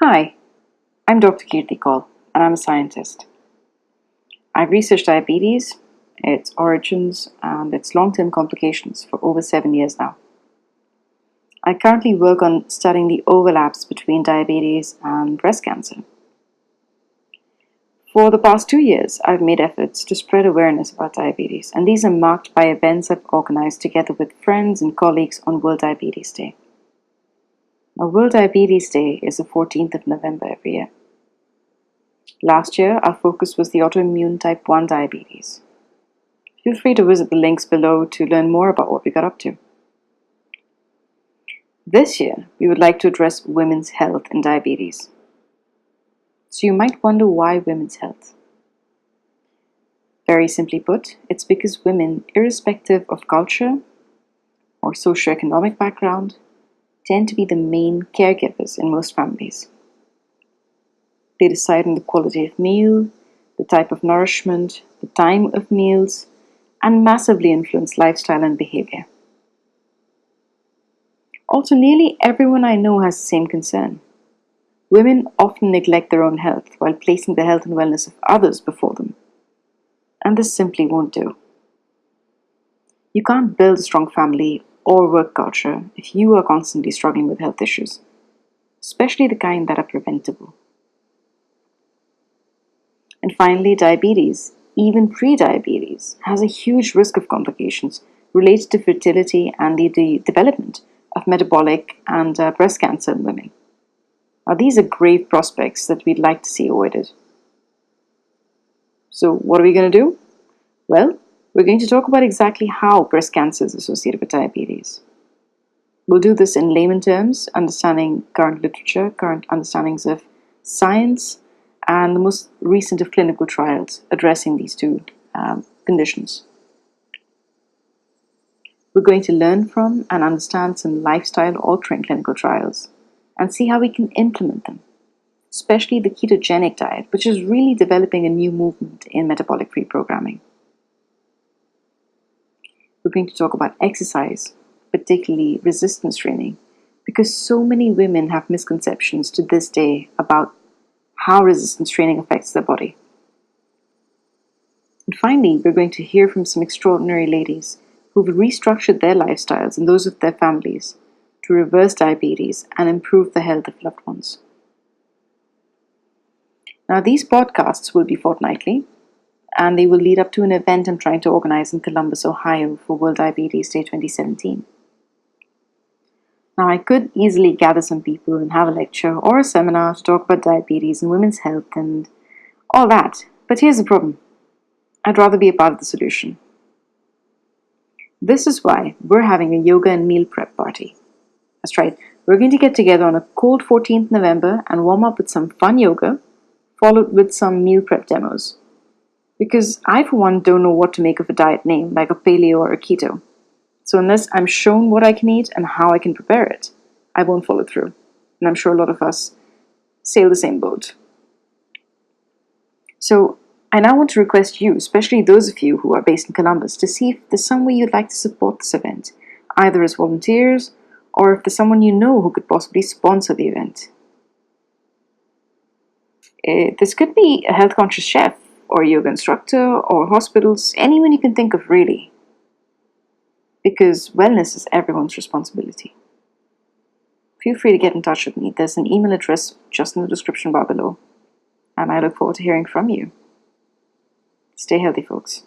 Hi, I'm Dr. Kirti Kaul, and I'm a scientist. I've researched diabetes, its origins, and its long term complications for over 7 years now. I currently work on studying the overlaps between diabetes and breast cancer. For the past 2 years, I've made efforts to spread awareness about diabetes, and these are marked by events I've organized together with friends and colleagues on World Diabetes Day. Now, World Diabetes Day is the 14th of November every year. Last year, our focus was the autoimmune type 1 diabetes. Feel free to visit the links below to learn more about what we got up to. This year, we would like to address women's health and diabetes. So you might wonder why women's health. Very simply put, it's because women, irrespective of culture or socioeconomic background, tend to be the main caregivers in most families. They decide on the quality of meal, the type of nourishment, the time of meals, and massively influence lifestyle and behavior. Also, nearly everyone I know has the same concern. Women often neglect their own health while placing the health and wellness of others before them. And this simply won't do. You can't build a strong family or work culture if you are constantly struggling with health issues, especially the kind that are preventable. And finally, diabetes, even pre-diabetes, has a huge risk of complications related to fertility and the development of metabolic and breast cancer in women. Now, these are grave prospects that we'd like to see avoided. So, what are we going to do? Well, we're going to talk about exactly how breast cancer is associated with diabetes. We'll do this in layman terms, understanding current literature, current understandings of science, and the most recent of clinical trials addressing these two conditions. We're going to learn from and understand some lifestyle-altering clinical trials and see how we can implement them, especially the ketogenic diet, which is really developing a new movement in metabolic reprogramming. We're going to talk about exercise, particularly resistance training, because so many women have misconceptions to this day about how resistance training affects their body. And finally, we're going to hear from some extraordinary ladies who've restructured their lifestyles and those of their families to reverse diabetes and improve the health of loved ones. Now, these podcasts will be fortnightly, and they will lead up to an event I'm trying to organize in Columbus, Ohio for World Diabetes Day 2017. Now, I could easily gather some people and have a lecture or a seminar to talk about diabetes and women's health and all that, but here's the problem. I'd rather be a part of the solution. This is why we're having a yoga and meal prep party. That's right, we're going to get together on a cold 14th November and warm up with some fun yoga, followed with some meal prep demos. Because I, for one, don't know what to make of a diet name like a paleo or a keto. So unless I'm shown what I can eat and how I can prepare it, I won't follow through. And I'm sure a lot of us sail the same boat. So I now want to request you, especially those of you who are based in Columbus, to see if there's some way you'd like to support this event, either as volunteers or if there's someone you know who could possibly sponsor the event. This could be a health-conscious chef or a yoga instructor or hospitals, anyone you can think of really. Because wellness is everyone's responsibility. Feel free to get in touch with me. There's an email address just in the description bar below. And I look forward to hearing from you. Stay healthy, folks.